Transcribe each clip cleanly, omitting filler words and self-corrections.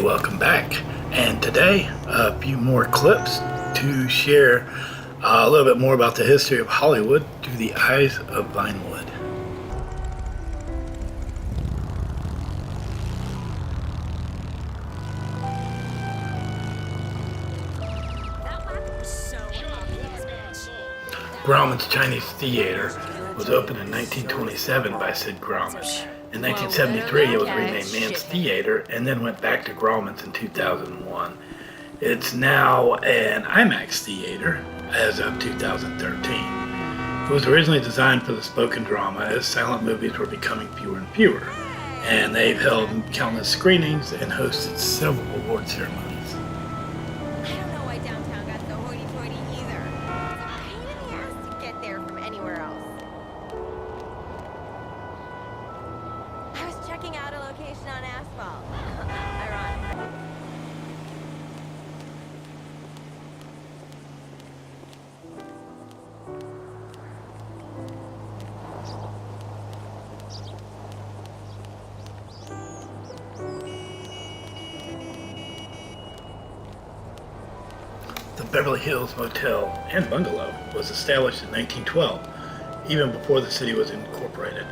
welcome back. And today, a few more clips to share a little bit more about the history of Hollywood through the eyes of Vinewood. Grauman's Chinese Theater was opened in 1927 by Sid Grauman. In 1973, it was renamed Mann's Theater and then went back to Grauman's in 2001. It's now an IMAX theater as of 2013. It was originally designed for the spoken drama as silent movies were becoming fewer and fewer, and they've held countless screenings and hosted several award ceremonies. I don't know why downtown got so hoity-toity either. It's a pain in the ass to get there from anywhere else. I was checking out a location on asphalt. Ironic. The Beverly Hills Motel and Bungalow was established in 1912, even before the city was incorporated.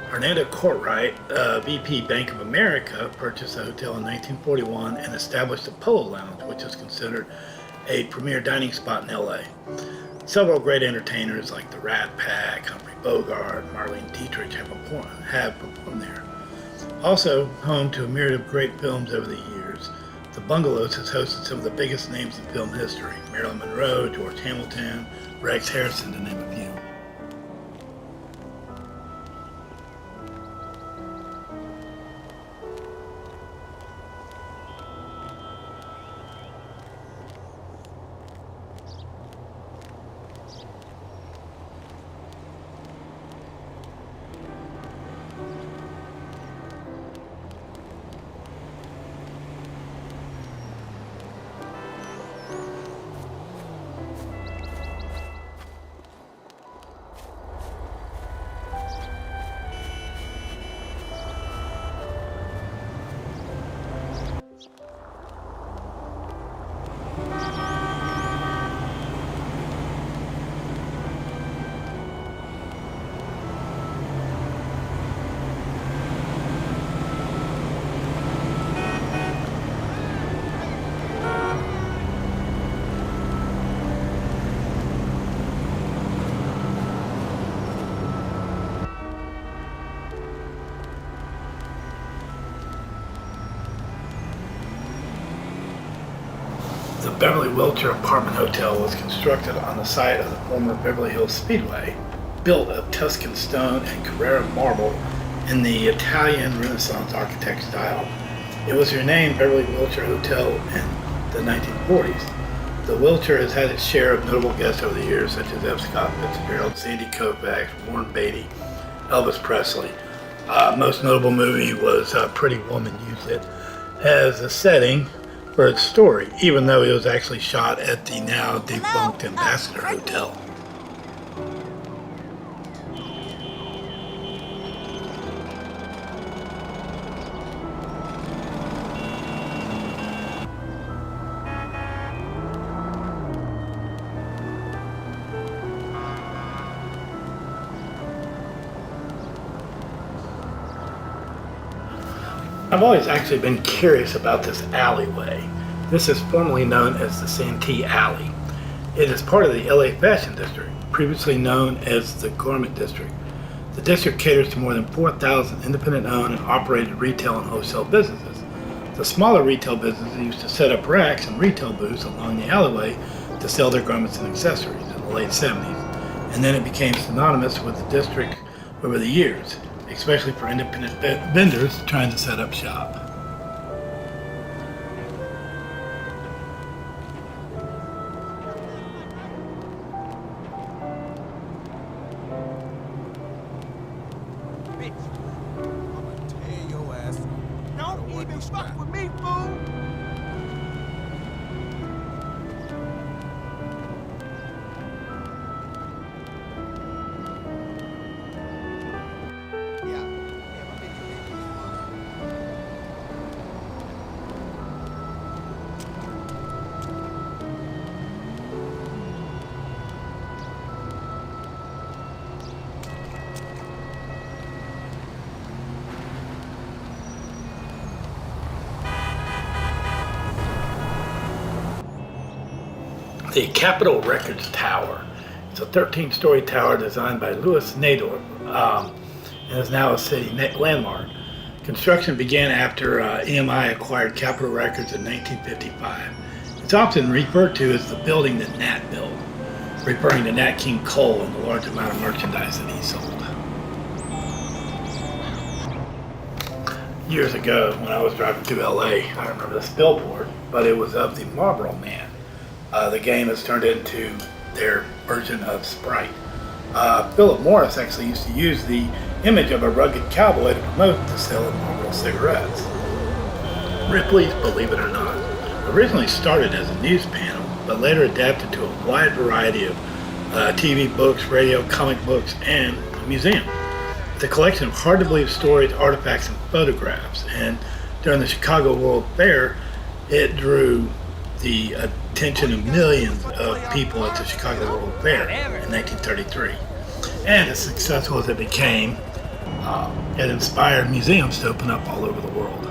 Hernando Cartwright, VP Bank of America, purchased the hotel in 1941 and established the Polo Lounge, which is considered a premier dining spot in LA. Several great entertainers like the Rat Pack, Humphrey Bogart, and Marlene Dietrich have performed there. Also home to a myriad of great films over the years, the Bungalows has hosted some of the biggest names in film history: Marilyn Monroe, George Hamilton, Rex Harrison, to name a few. The Beverly Wilshire Apartment Hotel was constructed on the site of the former Beverly Hills Speedway, built of Tuscan stone and Carrara marble in the Italian Renaissance architect style. It was renamed Beverly Wilshire Hotel in the 1940s. The Wilshire has had its share of notable guests over the years, such as F. Scott Fitzgerald, Sandy Koufax, Warren Beatty, Elvis Presley. Most notable movie was Pretty Woman used it as a setting for its story, even though it was actually shot at the now defunct Ambassador Hotel. I've always actually been curious about this alleyway. This is formerly known as the Santee Alley. It is part of the LA Fashion District, previously known as the Garment District. The district caters to more than 4,000 independent-owned and operated retail and wholesale businesses. The smaller retail businesses used to set up racks and retail booths along the alleyway to sell their garments and accessories in the late 70s, and then it became synonymous with the district over the years, especially for independent vendors trying to set up shop. Bitch, I'ma tear your ass up. Don't even fuck with me, fool! The Capitol Records Tower. It's a 13-story tower designed by Louis Nador and is now a city landmark. Construction began after EMI acquired Capitol Records in 1955. It's often referred to as the building that Nat built, referring to Nat King Cole and the large amount of merchandise that he sold. Years ago, when I was driving through LA, I remember this billboard, but it was of the Marlboro Man. The game has turned into their version of Sprite. Philip Morris actually used to use the image of a rugged cowboy to promote the sale of Marlboro cigarettes. Ripley's Believe It or Not originally started as a news panel, but later adapted to a wide variety of TV, books, radio, comic books, and a museum. It's a collection of hard-to-believe stories, artifacts, and photographs. And during the Chicago World Fair, it drew the attention of millions of people at the Chicago World Fair in 1933. And as successful as it became, it inspired museums to open up all over the world.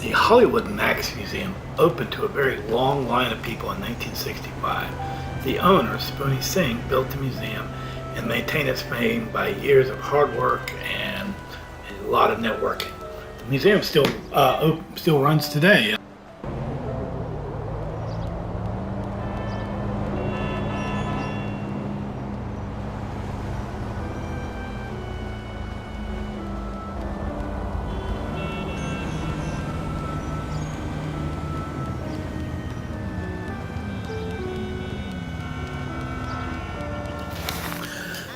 The Hollywood Max Museum opened to a very long line of people in 1965. The owner, Spoonie Singh, built the museum and maintained its fame by years of hard work and a lot of networking. The museum still runs today.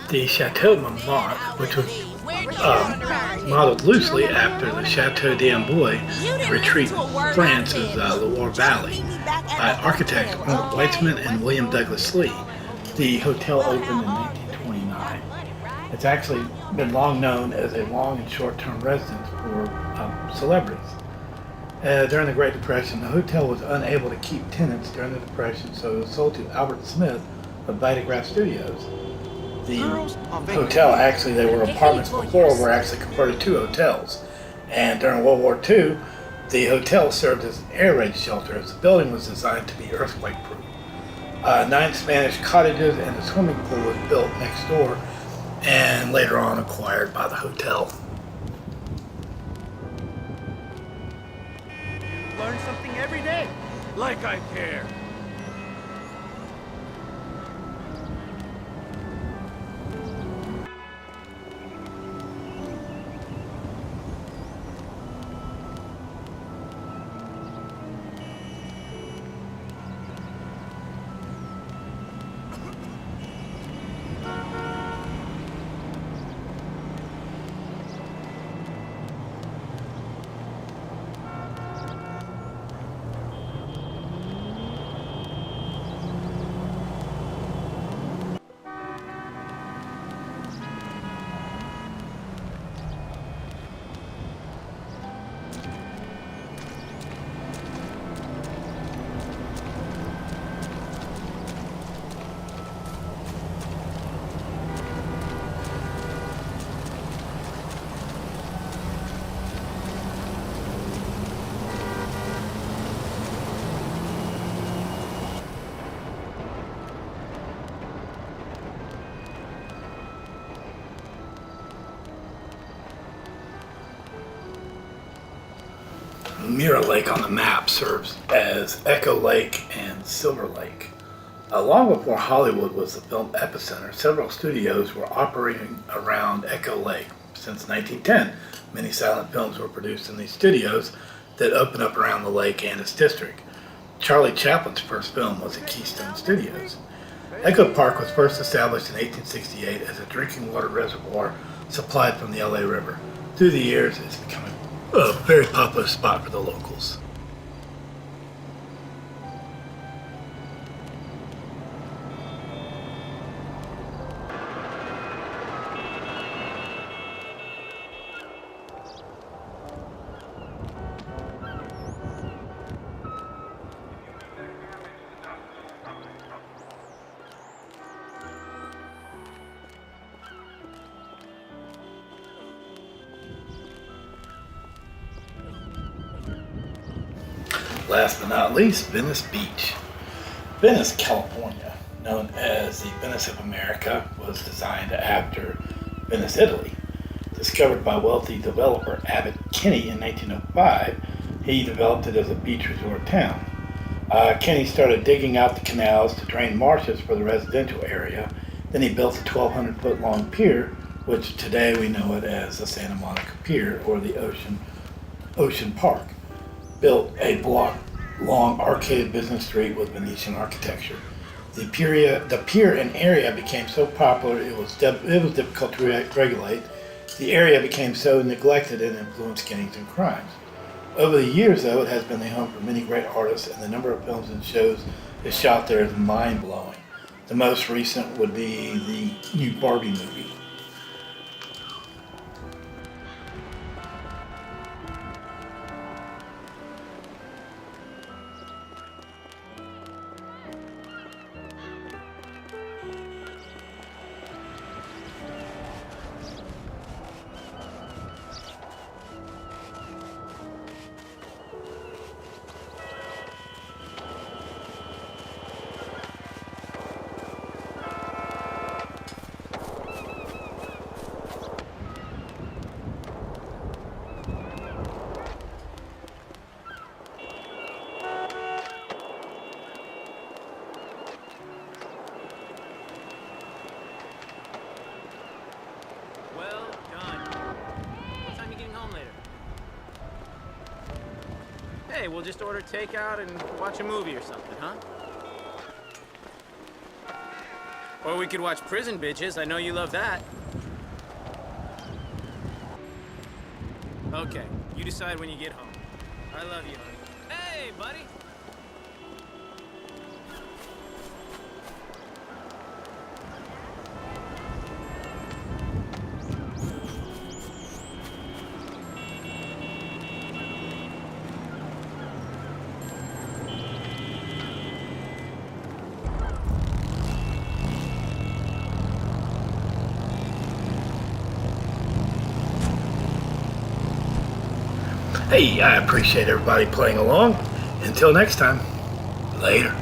The Chateau Montmartre, which was modeled loosely after the Chateau d'Amboise retreat in France's Loire Valley by architects Arnold Weitzman and William Douglas Lee. The hotel opened in 1929. It's actually been long known as a long and short-term residence for celebrities. During the Great Depression, the hotel was unable to keep tenants during the Depression, so it was sold to Albert Smith of Vitagraph Studios. The hotel, actually, they were apartments before, were actually converted to hotels. And during World War II, the hotel served as an air raid shelter, as the building was designed to be earthquake-proof. 9 Spanish cottages and a swimming pool was built next door and later on acquired by the hotel. Learn something every day. Like I care. Mirror Lake on the map serves as Echo Lake and Silver Lake. Long before Hollywood was the film epicenter, several studios were operating around Echo Lake. Since 1910, many silent films were produced in these studios that opened up around the lake and its district. Charlie Chaplin's first film was at Keystone Studios. Echo Park was first established in 1868 as a drinking water reservoir supplied from the LA River. Through the years, it's become a very popular spot for the locals. Last but not least, Venice Beach. Venice, California, known as the Venice of America, was designed after Venice, Italy. Discovered by wealthy developer Abbot Kinney in 1905, he developed it as a beach resort town. Kinney started digging out the canals to drain marshes for the residential area. Then he built a 1,200-foot long pier, which today we know it as the Santa Monica Pier or the Ocean Park. Built a block-long arcaded business street with Venetian architecture. The pier and area became so popular it was difficult to regulate. The area became so neglected and influenced gangs and crimes. Over the years, though, it has been the home for many great artists, and the number of films and shows is shot there is mind-blowing. The most recent would be the new Barbie movie. Well done. What time are you getting home later? Hey, we'll just order takeout and watch a movie or something, huh? Or we could watch Prison Bitches. I know you love that. Okay, you decide when you get home. I love you, honey. Hey, buddy! Hey, I appreciate everybody playing along. Until next time, later.